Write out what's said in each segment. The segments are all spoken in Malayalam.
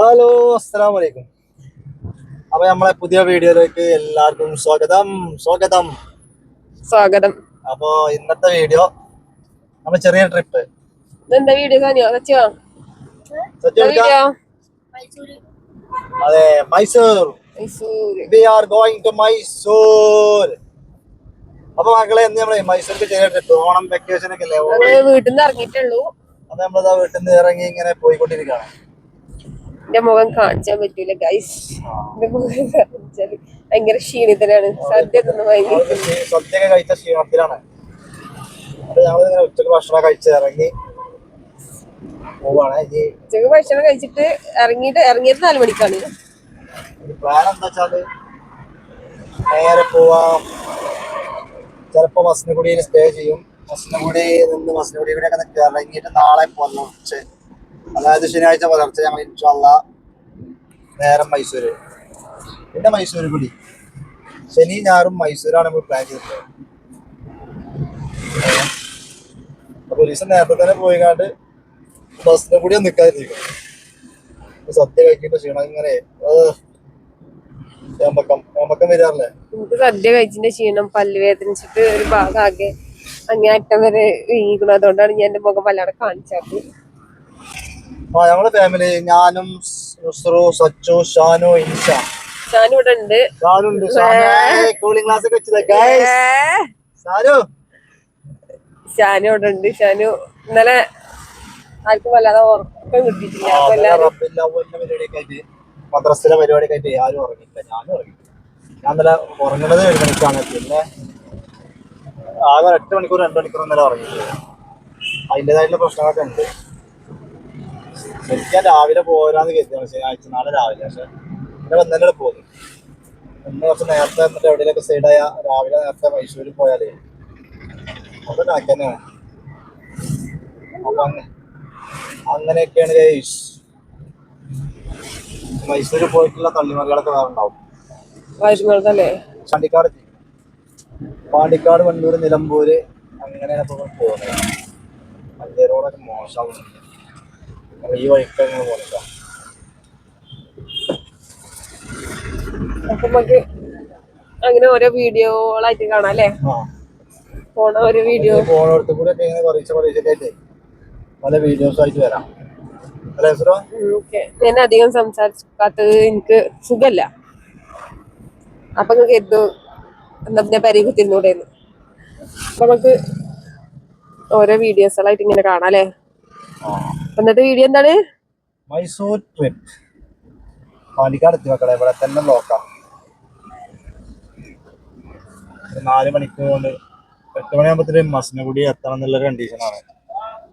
ഹലോ, അസ്സലാമു അലൈക്കും. അപ്പൊ നമ്മളെ പുതിയ വീഡിയോയിലേക്ക് എല്ലാവർക്കും സ്വാഗതം സ്വാഗതം സ്വാഗതം. അപ്പൊ ഇന്നത്തെ വീഡിയോ നമ്മൾ ചെറിയ ട്രിപ്പ്. ഇതെന്താ വീഡിയോ വീഡിയോ അതെ, Mysore. We are going to Mysore. അപ്പൊ മക്കളെ, എന്ന് നമ്മളെ മൈസൂർക്ക് ചെറിയ ട്രിപ്പ്, ഓണം വെക്കേഷൻ ഒക്കെ അല്ലേ, വീട്ടിൽ നിന്ന് ഇറങ്ങിയിട്ടുള്ളൂ. അപ്പൊ നമ്മളിതാ വീട്ടിൽ നിന്ന് ഇറങ്ങി ഇങ്ങനെ പോയിക്കൊണ്ടിരിക്കുകയാണ്. എന്റെ മുഖം കാണിച്ചാൻ പറ്റൂല ഗൈസ്. എന്റെ മുഖം കാണിച്ചാല് ഭയങ്കര ക്ഷീണിതനാണ്. സദ്യ സദ്യയൊക്കെ കഴിച്ച ക്ഷീണത്തിലാണ്. അപ്പൊ ഞങ്ങളിങ്ങനെ ഉച്ചക്ക് ഭക്ഷണം കഴിച്ച് ഇറങ്ങി പോവാണ്. ഉച്ചക്ക് ഭക്ഷണം കഴിച്ചിട്ട് ഇറങ്ങിയത് 4 മണിക്കാണ്. പ്ലാൻ എന്താ വെച്ചാല് നേരെ പോവാം. ചിലപ്പോ മസനഗുഡിയിൽ സ്റ്റേ ചെയ്യും. മസനഗുഡി നിന്ന് മസനഗുഡിയിലൂടെ ഇറങ്ങിയിട്ട് നാളെ പുലർച്ചെ, അതായത് ശനിയാഴ്ച പുലർച്ചെ ഞങ്ങൾ ഇൻഷാല്ലാ നേരെ മൈസൂര്, പിന്നെ മൈസൂർ കൂടി ശനി ഞായറും മൈസൂരാണ് നമ്മൾ പ്ലാൻ ചെയ്തിട്ടുള്ളത്. അപ്പൊ ഒരു ദിവസം നേരത്തെ തന്നെ പോയിക്കാണ്ട് ബസ്സിനെ കൂടി ഒന്ന് നിൽക്കാതിരിക്കും. സദ്യ കഴിക്കേണ്ട ക്ഷീണം ഇങ്ങനെ ഏമ്പക്കം വരാറില്ലേ. എനിക്ക് സദ്യ കഴിച്ചിന്റെ ക്ഷീണം, പല്ല് വേദനിച്ചിട്ട് ഒരു ഭാഗമാകെ അങ്ങേയറ്റം വരെ വീങ്ങിക്കണം. അതുകൊണ്ടാണ് ഞാൻ എന്റെ മുഖം വല്ലാതെ കാണിച്ചത്. ഞങ്ങളെ ഫാമിലി, ഞാനും സച്ചു, ഷാനു, ഇൻഷ. ഷാനു ഇവിടെ ഉണ്ട്. കൂളിംഗ് ഗ്ലാസ് ഒക്കെ വെച്ചത്. ഷാനു ഇവിടെ ഉണ്ട്. ഷാനു ഇന്നലെ ആർക്കും വല്ലാതെ ഉറക്കം കിട്ടിയിട്ടില്ല. മദ്രസിലെ പരിപാടിയൊക്കെ ആയിട്ട് ആരും ഉറങ്ങിയില്ല. ഞാനും ഉറങ്ങിയില്ല. ഞാൻ ഇന്നലെ ഉറങ്ങുന്നത് 7 മണിക്കാണ്. പിന്നെ ആകെ 8 മണിക്കൂർ 2 മണിക്കൂർ ഇന്നലെ ഉറങ്ങിയില്ല. അതിൻ്റെതായിട്ടുള്ള പ്രശ്നങ്ങളൊക്കെ ഉണ്ട്. ശരിക്കും രാവിലെ പോരാന്ന് കരുതിയാണ്, ശനിയാഴ്ച നാളെ രാവിലെ. പക്ഷെ ഇന്നലെ വന്നല്ലേ പോകുന്നു. ഇന്ന് കുറച്ച് നേരത്തെ എന്നിട്ട് എവിടെയൊക്കെ സൈഡായ രാവിലെ നേരത്തെ മൈസൂരിൽ പോയാലേ അവിടെ തന്നെയാണ്. അപ്പൊ അങ്ങനെയൊക്കെയാണ് ഗൈസ്. മൈസൂരിൽ പോയിട്ടുള്ള തള്ളിമറികളൊക്കെ വേറെ ഉണ്ടാവും. പാണ്ടിക്കാട്, വണ്ടൂര്, നിലമ്പൂര് അങ്ങനെയാണ് പോകുന്നത്. മറ്റേ റോഡൊക്കെ മോശമാവുന്നുണ്ട്. ഈ വഴിക്ക് പോണില്ല. അപ്പൊ നമുക്ക് അങ്ങനെ ഓരോ വീഡിയോകളായിട്ട് കാണാം അല്ലേ. പോണ ഒരു വീഡിയോ പോണോടത്ത് കൂടെ ഒക്കെ ഇങ്ങനെ കുറേശ്ശെ പല വീഡിയോസ് ആയിട്ട് വരാം. ഞാൻ അധികം സംസാരിക്കാത്തത് എനിക്ക് സുഖല്ല. അപ്പൊ നിങ്ങൾക്ക് എന്താ പരിക്ക് തിന്നൂടെന്ന്. അപ്പൊ നമുക്ക് ഓരോ വീഡിയോസുകളായിട്ട് ഇങ്ങനെ കാണാം അല്ലേ. എന്നിട്ട് വീഡിയോ എന്താണ്? മൈസൂർ ട്രിപ്പ്. പാണ്ടിക്കാട് എത്തി മക്കളെ. ഇവിടെ തന്നെ നോക്കാം. 4 മണിക്കൂർ കൊണ്ട് 8 മണിയാകുമ്പോഴത്തേക്കും മസനഗുഡി എത്തണം എന്നുള്ള കണ്ടീഷനാണ്.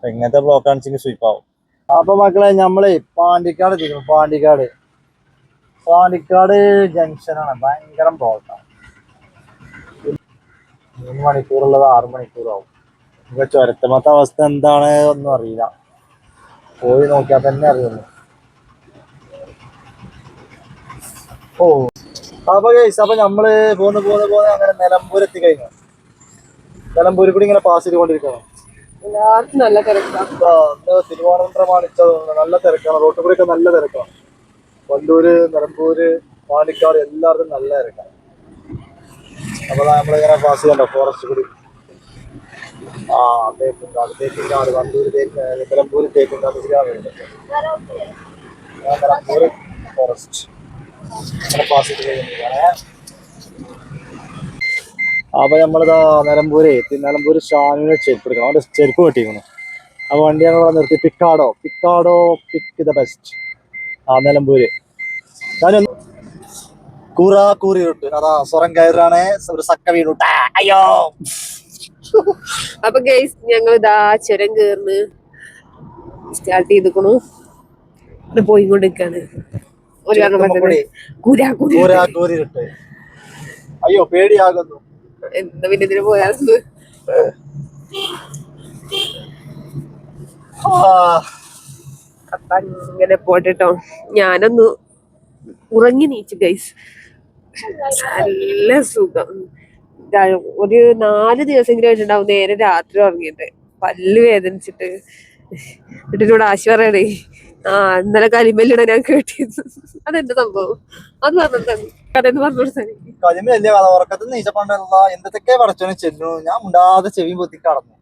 എങ്ങനത്തെ ബ്ലോക്കാണെന്ന് വെച്ചെങ്കിൽ സ്വീപ്പാവും. അപ്പൊ മക്കളെ, നമ്മളെ പാണ്ടിക്കാട് എത്തിക്കണം. പാണ്ടിക്കാട് ജംഗ്ഷനാണ്. ഭയങ്കര ബ്ലോക്കാണ്. 3 മണിക്കൂറുള്ളത് 6 മണിക്കൂറാവും. ഇപ്പൊ ചുരത്തുമത്തെ അവസ്ഥ എന്താണ് ഒന്നും അറിയില്ല. പോയി നോക്കിയാൽ തന്നെ അറിയുള്ളൂ. അപ്പൊ നമ്മള് പോന്ന് അങ്ങനെ നിലമ്പൂർ എത്തിക്കഴിഞ്ഞു. നിലമ്പൂർ കൂടി ഇങ്ങനെ പാസ് ചെയ്തുകൊണ്ടിരിക്കണം. എല്ലാവർക്കും നല്ല തിരക്കാണ്. തിരുവനന്തപുരം നല്ല തിരക്കാണ്. റോഡ് കൂടി ഒക്കെ നല്ല തിരക്കാണ്. വണ്ടൂര്, നിലമ്പൂര്, പാണ്ടിക്കാട് എല്ലാവർക്കും നല്ല തിരക്കാണ്. അപ്പൊ നമ്മളിങ്ങനെ പാസ് ചെയ്യണ്ടോ ഫോറസ്റ്റ് കൂടി. തേക്കിൻകാട്, വണ്ടൂര്, നിലമ്പൂര് തേക്കിൻകാട് വരുന്നുണ്ട്. നിലമ്പൂര് ഫോറസ്റ്റ് പാസ് ചെയ്ത് കഴിഞ്ഞാണ്. അപ്പൊ നമ്മളിതാ നിലമ്പൂര് ഷാനുവിനെ ചെരുപ്പ് എടുക്കണം. അവന്റെ ചെരുപ്പ് കെട്ടിക്കണം. ആ വണ്ടി ഞങ്ങൾ നിർത്തി. പിക്കാടോ പിക്ക് ദ ബെസ്റ്റ്. നിലമ്പൂര് കൂറി റൂട്ട്. അതാ സ്വരം കയറാണ്. ഒരു സക്ക വീണുട്ട. അയ്യോ. അപ്പൊ ഗൈസ്, ഞങ്ങൾ ഇതാ ചുരം കേർന്ന് സ്റ്റാർട്ട് ചെയ്തിക്കണു. പോയിക്കൊണ്ടിരിക്കാണ്. അയ്യോ, പേടിയാകുന്നു. എന്താ പിന്നെ ഇതിന് പോയാന്ന്. അപ്പൊ അങ്ങനെ പോട്ടെട്ടോ. ഞാനൊന്ന് ഉറങ്ങി നീച്ചു ഗൈസ്. നല്ല സുഖം. ഒരു 4 ദിവസമെങ്കിലും ആയിട്ടുണ്ടാവും നേരെ രാത്രി ഉറങ്ങിയിട്ട്. പല്ല് വേദനിച്ചിട്ട്. എന്നിട്ട് എന്നോട് ആശി പറയണേ, ഇന്നലെ കരിമ്പല്ലിട ഞാൻ കേട്ടിരുന്നു. അതെന്താ സംഭവം? അത് പറഞ്ഞിട്ടുണ്ട്. കഥയെന്ന് പറഞ്ഞു കൊടുത്താൽ കരിമ വലിയ കഥ. ഉറക്കത്തിൽ നീച്ചപ്പണ്ടുള്ള എന്തൊക്കെ പടച്ചോനെ ചെല്ലു. ഞാൻ മുണ്ടാതെ ചെവി പൊത്തി കടന്നു.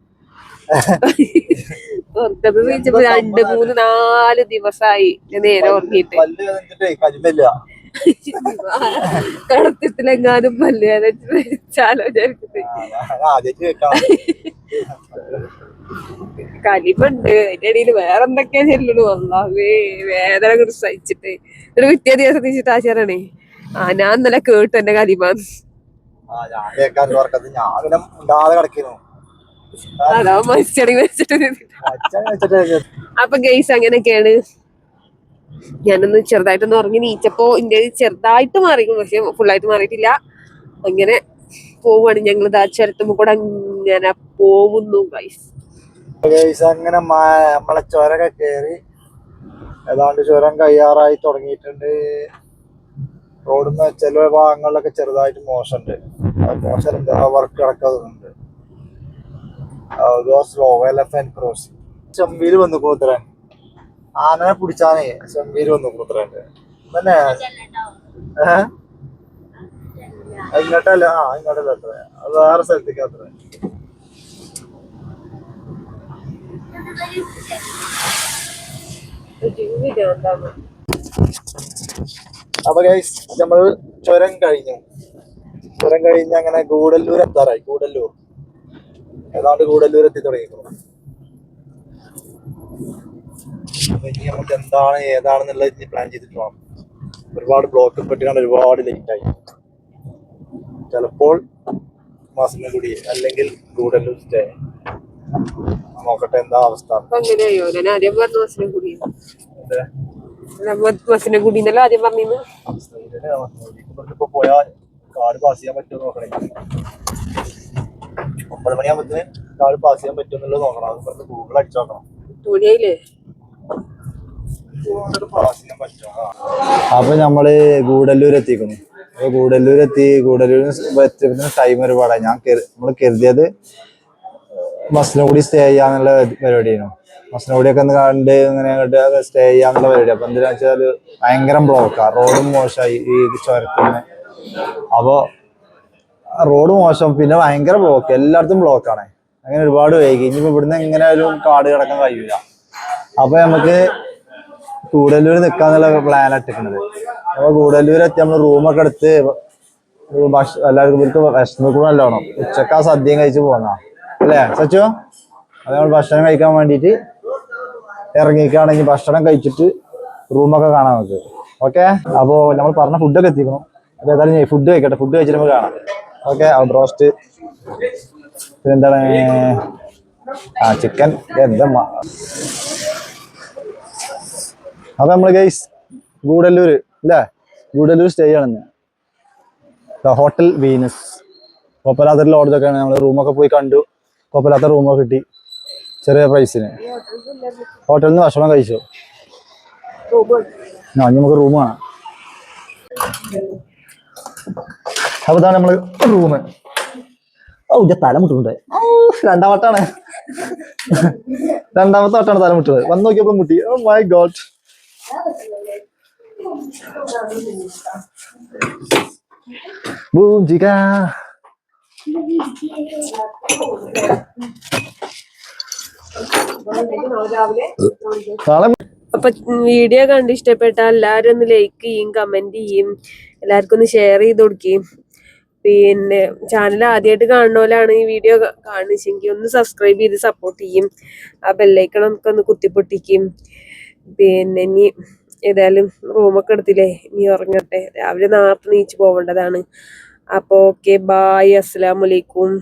ഉറക്കത്ത് നീച്ചപ്പോ 2, 3, 4 ദിവസമായി നേരെ ഉറങ്ങിയിട്ട്. പല്ല് വേദനിച്ചിട്ടേ കരിമില്ല. കടത്തത്തിലെങ്ങാനും പല്ല് വേദനിച്ചാലോ വിചാരിക്കുന്നത്. ആദ്യമായിട്ട് കേൾക്കാം. കലിമുണ്ട് അതിന്റെ ഇടയിൽ വേറെ എന്തൊക്കെയാ ചെല്ലണു. അല്ലാഹുവേ വേദന കൊണ്ട് സഹിച്ചിട്ട് ഒരു പിറ്റേ ദിവസം നീച്ചിട്ട് ആശാരാണേ ഞാൻ ഇന്നലെ കേട്ടു എന്റെ കലിമാന്ന്. ഞാൻ കേൾക്കാൻ ഉറക്കത്തിൽ ഞാൻ പിന്നെ മുണ്ടാതെ കിടക്കുന്നു. അതാ മരിച്ചടി വെച്ചിട്ട്. അപ്പൊ ഗെയ്സ് അങ്ങനെയൊക്കെയാണ്. ഞാനൊന്ന് ചെറുതായിട്ടൊന്ന് ഉറങ്ങി നീച്ചപ്പോ ഇന്റെ ചെറുതായിട്ട് മാറിക്കും, പക്ഷെ ഫുള്ളായിട്ട് മാറിയിട്ടില്ല. അങ്ങനെ പോവാണ് ഞങ്ങൾ. ആ ചുരത്തുമ്പോ കൂടെ അങ്ങനെ പോകുന്നു ഗൈസ്. അങ്ങനെ നമ്മളെ ചുരമൊക്കെ കയറി ഏതാണ്ട് ചുരം കയ്യാറായി തുടങ്ങിയിട്ടുണ്ട്. റോഡിന്ന് ചില ഭാഗങ്ങളിലൊക്കെ ചെറുതായിട്ട് മോശമുണ്ട്. മോശം വർക്ക് കിടക്കുന്നുണ്ട്. ചെമ്പീര് വന്നു കൂത്തരൻ ആനനെ പിടിച്ചാനേ ചെമ്പീര് വന്നു കൂത്തരൻ തന്നെ. ഇങ്ങോട്ടല്ല, ഇങ്ങോട്ടല്ല അത്ര, അത് വേറെ സ്ഥലത്തേക്ക് അത്ര. അപ്പൊ ഗൈസ് നമ്മൾ ചുരം കഴിഞ്ഞു. ചുരം കഴിഞ്ഞ് അങ്ങനെ ഗൂഡല്ലൂർ എത്താറായി. ഗൂഡല്ലൂർ ഏതാണ്ട് ഗൂഡല്ലൂർ എത്തി തുടങ്ങിയിരുന്നു. ഇനി നമുക്ക് എന്താണ് ഏതാണെന്നുള്ളത് ഇനി പ്ലാൻ ചെയ്തിട്ട് വേണം. ഒരുപാട് ബ്ലോക്ക് പെട്ടിക്കാണ്ട് ഒരുപാട് ലേറ്റ് ആയി. ചിലപ്പോൾ മസനഗുഡി അല്ലെങ്കിൽ ഗൂഡല്ലൂർ സ്റ്റേ. നോക്കട്ടെ എന്താ അവസ്ഥ. അങ്ങനെയോ? ഞാൻ ആദ്യം പറഞ്ഞു മസനഗുഡിന്നല്ലോ ആദ്യം പറഞ്ഞു. ഇപ്പൊ പോയാൽ കാട് പാസ് ചെയ്യാൻ പറ്റുമോ നോക്കണേ. 9 മണിയാകുമ്പത്തിന് കാട് പാസ് ചെയ്യാൻ പറ്റുമോ എന്നുള്ളത് നോക്കണം. അത് ഗൂഗിൾ അടിച്ചു നോക്കണം. അപ്പൊ നമ്മള് ഗൂഡല്ലൂർ എത്തിക്കുന്നു. അപ്പൊ ഗൂഡല്ലൂർ എത്തിയപ്പോ ടൈം ഒരുപാടായി. നമ്മള് കരുതിയത് മസനഗുഡി സ്റ്റേ ചെയ്യാന്നുള്ള പരിപാടിയായിരുന്നു. മസനഗുഡിയൊക്കെ ഒന്ന് കണ്ട് ഇങ്ങനെ സ്റ്റേ ചെയ്യാന്നുള്ള പരിപാടി. അപ്പൊ എന്താ വെച്ചാല് ഭയങ്കര ബ്ലോക്കാ. റോഡും മോശമായി ഈ ചുരത്തിന്. അപ്പൊ റോഡ് മോശം, പിന്നെ ഭയങ്കര ബ്ലോക്ക്, എല്ലായിടത്തും ബ്ലോക്കാണ്. അങ്ങനെ ഒരുപാട് വൈകി. ഇനിയിപ്പോ ഇവിടുന്ന് എങ്ങനെ ഒരു കാട് കിടക്കാൻ കഴിയൂല. അപ്പൊ നമുക്ക് ഗൂഡല്ലൂർ നിൽക്കാന്നുള്ള പ്ലാൻ ഇട്ടിട്ടുണ്ട്. അപ്പൊ ഗൂഡല്ലൂർ എത്തി നമ്മള് റൂമൊക്കെ എടുത്ത് എല്ലാവർക്കും ഇവർക്ക് വിശന്നിട്ട് നല്ലോണം ഉച്ചക്കാ സദ്യയും കഴിച്ച് പോന്നാ അല്ലേ സച്ചു? അത് നമ്മൾ ഭക്ഷണം കഴിക്കാൻ വേണ്ടിയിട്ട് ഇറങ്ങിക്കാണെങ്കിൽ ഭക്ഷണം കഴിച്ചിട്ട് റൂമൊക്കെ കാണാം നമുക്ക്. ഓക്കെ, അപ്പോ നമ്മൾ പറഞ്ഞ ഫുഡൊക്കെ എത്തിക്കണം. അപ്പൊ ഏതായാലും ഫുഡ് കഴിക്കട്ടെ. ഫുഡ് കഴിച്ചിട്ട് നമുക്ക് കാണാം. ഓക്കെ, ബ്രോസ്റ്റ്, പിന്നെന്താണ് ചിക്കൻ എന്താ. അപ്പൊ നമ്മള് ഗൈസ് ഗൂഡല്ലൂർ അല്ലേ, ഗൂഡല്ലൂർ സ്റ്റേ ആണെന്ന് ഹോട്ടൽ വീനസ്. കൊപ്പലാത്തൊരു ലോഡ്ജൊക്കെയാണ്. നമ്മൾ റൂമൊക്കെ പോയി കണ്ടു. കൊപ്പലാത്ത റൂമൊക്കെ കിട്ടി ചെറിയ പ്രൈസിന്. ഹോട്ടലിൽ നിന്ന് ഭക്ഷണം കഴിച്ചു. നമുക്ക് റൂം കാണാം. അപ്പൊ ഇതാണ് നമ്മള് റൂമ്. തല മുട്ടുണ്ട്. രണ്ടാമത്തെ വട്ടാണ് തല മുട്ടുന്നത്. വന്ന് നോക്കിയപ്പോൾ മുട്ടി. Oh my god. അപ്പൊ വീഡിയോ കണ്ട് ഇഷ്ടപ്പെട്ട എല്ലാരും ഒന്ന് ലൈക്ക് ചെയ്യും, കമന്റ് ചെയ്യും, എല്ലാവർക്കും ഒന്ന് ഷെയർ ചെയ്ത് കൊടുക്കുകയും, പിന്നെ ചാനൽ ആദ്യമായിട്ട് കാണുന്നവരാണ് ഈ വീഡിയോ കാണിച്ചെങ്കിൽ ഒന്ന് സബ്സ്ക്രൈബ് ചെയ്ത് സപ്പോർട്ട് ചെയ്യും. ആ ബെല്ലൈക്കൺ നമുക്ക് ഒന്ന് കുത്തിപ്പൊട്ടിക്കും. പിന്നെ ഇനി ഏതായാലും റൂമൊക്കെ എടുത്തില്ലേ, ഇനി ഉറങ്ങട്ടെ. രാവിലെ നേരത്തെ നീച്ച് പോവേണ്ടതാണ്. അപ്പോൾ ഓക്കെ, ബായ്, അസ്സലാമു അലൈക്കും.